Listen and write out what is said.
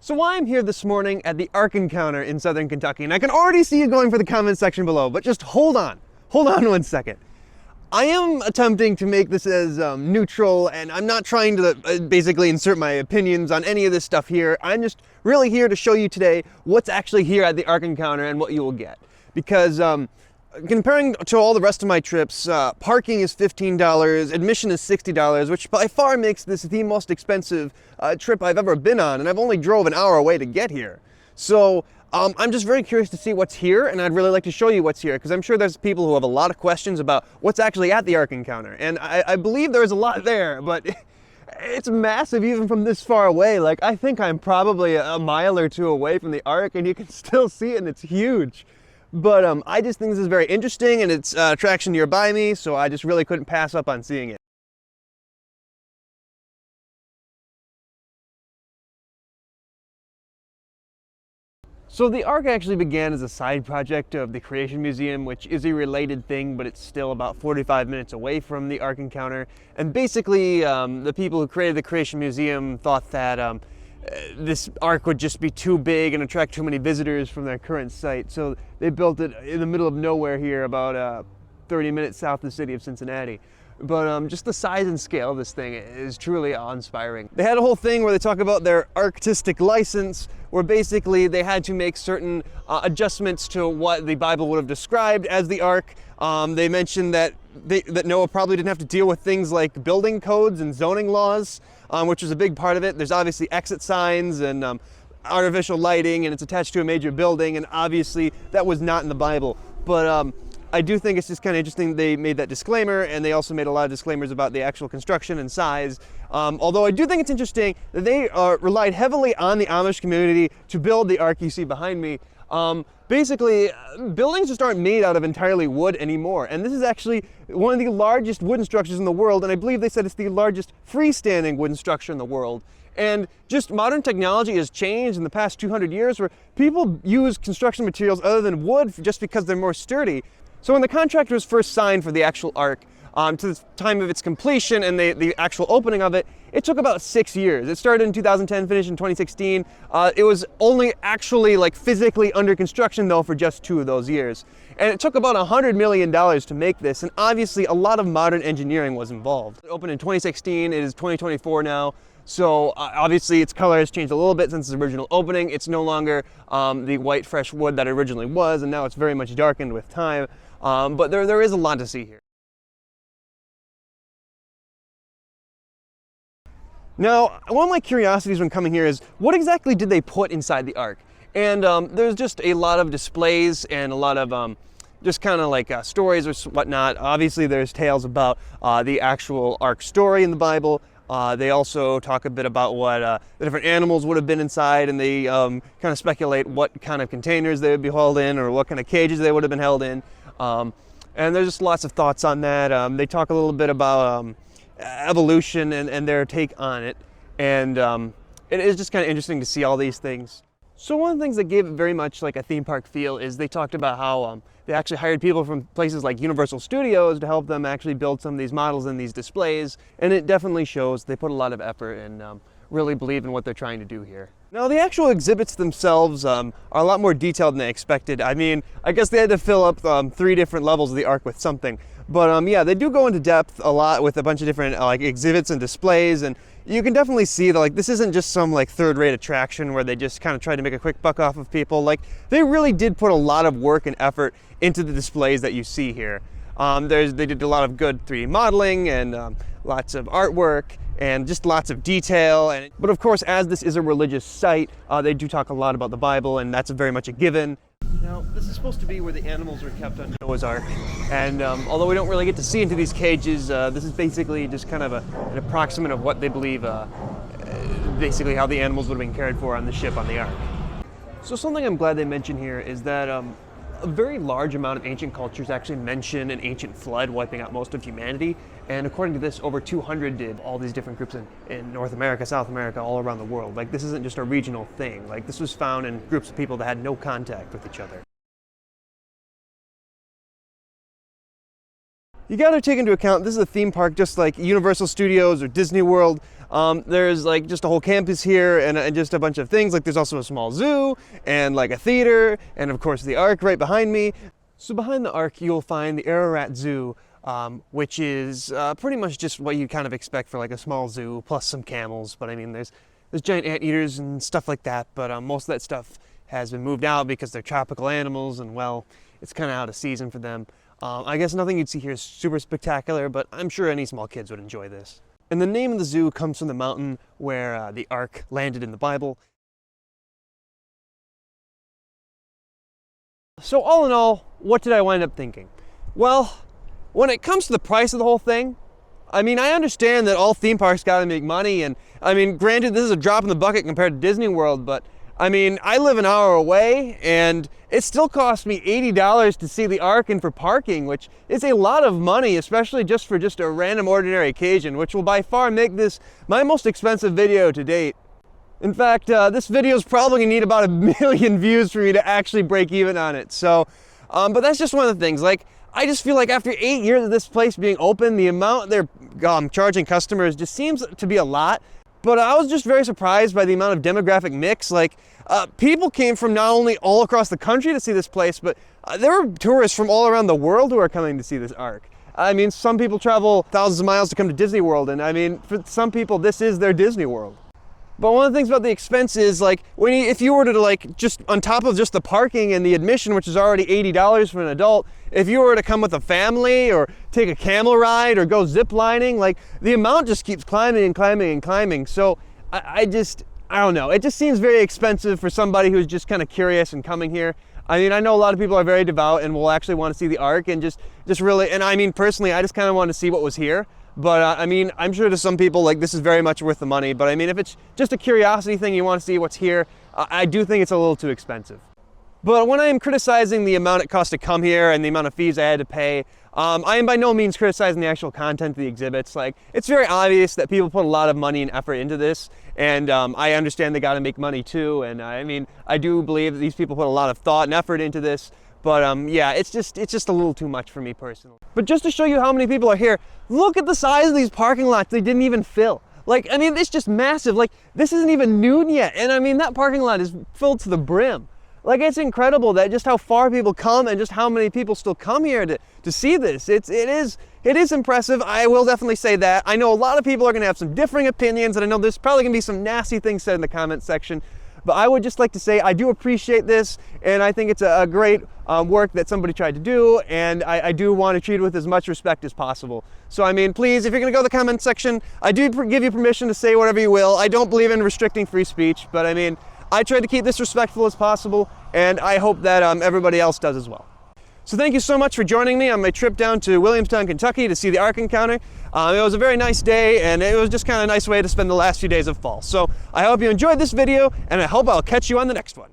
So why I'm here this morning at the Ark Encounter in southern Kentucky, and I can already see you going for the comment section below, but just hold on 1 second. I am attempting to make this as neutral, and I'm not trying to basically insert my opinions on any of this stuff here. I'm just really here to show you today what's actually here at the Ark Encounter and what you will get. Because comparing to all the rest of my trips, parking is $15, admission is $60, which by far makes this the most expensive trip I've ever been on, and I've only drove an hour away to get here. So I'm just very curious to see what's here, and I'd really like to show you what's here, because I'm sure there's people who have a lot of questions about what's actually at the Ark Encounter, and I believe there's a lot there, but it's massive even from this far away. Like, I think I'm probably a mile or two away from the Ark, and you can still see it, and it's huge. But I just think this is very interesting, and it's attraction nearby me, so I just really couldn't pass up on seeing it. So the Ark actually began as a side project of the Creation Museum, which is a related thing, but it's still about 45 minutes away from the Ark Encounter. And basically, the people who created the Creation Museum thought that this Ark would just be too big and attract too many visitors from their current site. So they built it in the middle of nowhere here, about 30 minutes south of the city of Cincinnati. But just the size and scale of this thing is truly awe-inspiring. They had a whole thing where they talk about their artistic license, where basically they had to make certain adjustments to what the Bible would have described as the Ark. They mentioned that Noah probably didn't have to deal with things like building codes and zoning laws, which was a big part of it. There's obviously exit signs and artificial lighting, and it's attached to a major building, and obviously that was not in the Bible. But I do think it's just kind of interesting they made that disclaimer, and they also made a lot of disclaimers about the actual construction and size. Although I do think it's interesting that they relied heavily on the Amish community to build the Ark you see behind me. Basically, buildings just aren't made out of entirely wood anymore, and this is actually one of the largest wooden structures in the world, and I believe they said it's the largest freestanding wooden structure in the world. And just modern technology has changed in the past 200 years, where people use construction materials other than wood just because they're more sturdy. So when the contract was first signed for the actual Ark, to the time of its completion and the actual opening of it, it took about 6 years. It started in 2010, finished in 2016. It was only actually physically under construction though for just 2 of those years. And it took about $100 million to make this, and obviously a lot of modern engineering was involved. It opened in 2016, it is 2024 now. So obviously its color has changed a little bit since its original opening. It's no longer the white fresh wood that it originally was, and now it's very much darkened with time. But there is a lot to see here. Now, one of my curiosities when coming here is, what exactly did they put inside the Ark? And there's just a lot of displays and a lot of just kind of stories or whatnot. Obviously there's tales about the actual Ark story in the Bible. They also talk a bit about what the different animals would have been inside, and they kind of speculate what kind of containers they would be held in, or what kind of cages they would have been held in. And there's just lots of thoughts on that. They talk a little bit about evolution and their take on it. And it is just kind of interesting to see all these things. So one of the things that gave it very much like a theme park feel is they talked about how they actually hired people from places like Universal Studios to help them actually build some of these models and these displays. And it definitely shows they put a lot of effort and really believe in what they're trying to do here. Now, the actual exhibits themselves are a lot more detailed than I expected. I mean, I guess they had to fill up 3 different levels of the Ark with something. But yeah, they do go into depth a lot with a bunch of different exhibits and displays, and you can definitely see that this isn't just some third-rate attraction where they just kind of tried to make a quick buck off of people. They really did put a lot of work and effort into the displays that you see here. They did a lot of good 3D modeling and lots of artwork and just lots of detail. But of course, as this is a religious site, they do talk a lot about the Bible, and that's very much a given. Now, this is supposed to be where the animals were kept on Noah's Ark, and although we don't really get to see into these cages, this is basically just kind of an approximate of what they believe, basically how the animals would have been cared for on the ship on the Ark. So something I'm glad they mentioned here is that a very large amount of ancient cultures actually mention an ancient flood wiping out most of humanity. And according to this, over 200 did. All these different groups in North America, South America, all around the world. This isn't just a regional thing. This was found in groups of people that had no contact with each other. You got to take into account this is a theme park just like Universal Studios or Disney World. There's like just a whole campus here and just a bunch of things. Like there's also a small zoo and like a theater and of course the Ark right behind me. So behind the Ark you'll find the Ararat Zoo, which is pretty much just what you kind of expect for like a small zoo plus some camels. But I mean there's giant anteaters and stuff like that, but most of that stuff has been moved out because they're tropical animals and well, it's kind of out of season for them. I guess nothing you'd see here is super spectacular, but I'm sure any small kids would enjoy this. And the name of the zoo comes from the mountain where the Ark landed in the Bible. So all in all, what did I wind up thinking? Well, when it comes to the price of the whole thing, I mean, I understand that all theme parks gotta make money, and I mean, granted, this is a drop in the bucket compared to Disney World, but I mean, I live an hour away, and it still cost me $80 to see the Ark and for parking, which is a lot of money, especially just for a random ordinary occasion, which will by far make this my most expensive video to date. In fact, this video is probably gonna need about 1 million views for me to actually break even on it. So, but that's just one of the things. Like, I just feel like after 8 years of this place being open, the amount they're charging customers just seems to be a lot. But I was just very surprised by the amount of demographic mix. Like, people came from not only all across the country to see this place, but there were tourists from all around the world who are coming to see this Ark. I mean, some people travel thousands of miles to come to Disney World, and I mean, for some people, this is their Disney World. But one of the things about the expense is, like, if you were to, like, just on top of just the parking and the admission, which is already $80 for an adult, if you were to come with a family or take a camel ride or go zip lining, like, the amount just keeps climbing and climbing and climbing. So I don't know. It just seems very expensive for somebody who's just kind of curious and coming here. I mean, I know a lot of people are very devout and will actually want to see the Ark and just really, and I mean, personally, I just kind of want to see what was here. But I mean, I'm sure to some people, like, this is very much worth the money. But I mean, if it's just a curiosity thing, you want to see what's here, I do think it's a little too expensive. But when I am criticizing the amount it costs to come here and the amount of fees I had to pay, I am by no means criticizing the actual content of the exhibits. Like, it's very obvious that people put a lot of money and effort into this, and I understand they got to make money too. And I mean, I do believe that these people put a lot of thought and effort into this. But yeah, it's just a little too much for me personally. But just to show you how many people are here, look at the size of these parking lots they didn't even fill. Like, I mean, it's just massive. Like, this isn't even noon yet. And I mean, that parking lot is filled to the brim. Like, it's incredible that just how far people come and just how many people still come here to see this. It is impressive. I will definitely say that. I know a lot of people are gonna have some differing opinions, and I know there's probably gonna be some nasty things said in the comment section. But I would just like to say I do appreciate this, and I think it's a great work that somebody tried to do, and I do want to treat it with as much respect as possible. So I mean, please, if you're going to go to the comment section, I do give you permission to say whatever you will. I don't believe in restricting free speech, but I mean, I try to keep this respectful as possible, and I hope that everybody else does as well. So thank you so much for joining me on my trip down to Williamstown, Kentucky to see the Ark Encounter. It was a very nice day, and it was just kind of a nice way to spend the last few days of fall. So I hope you enjoyed this video, and I hope I'll catch you on the next one.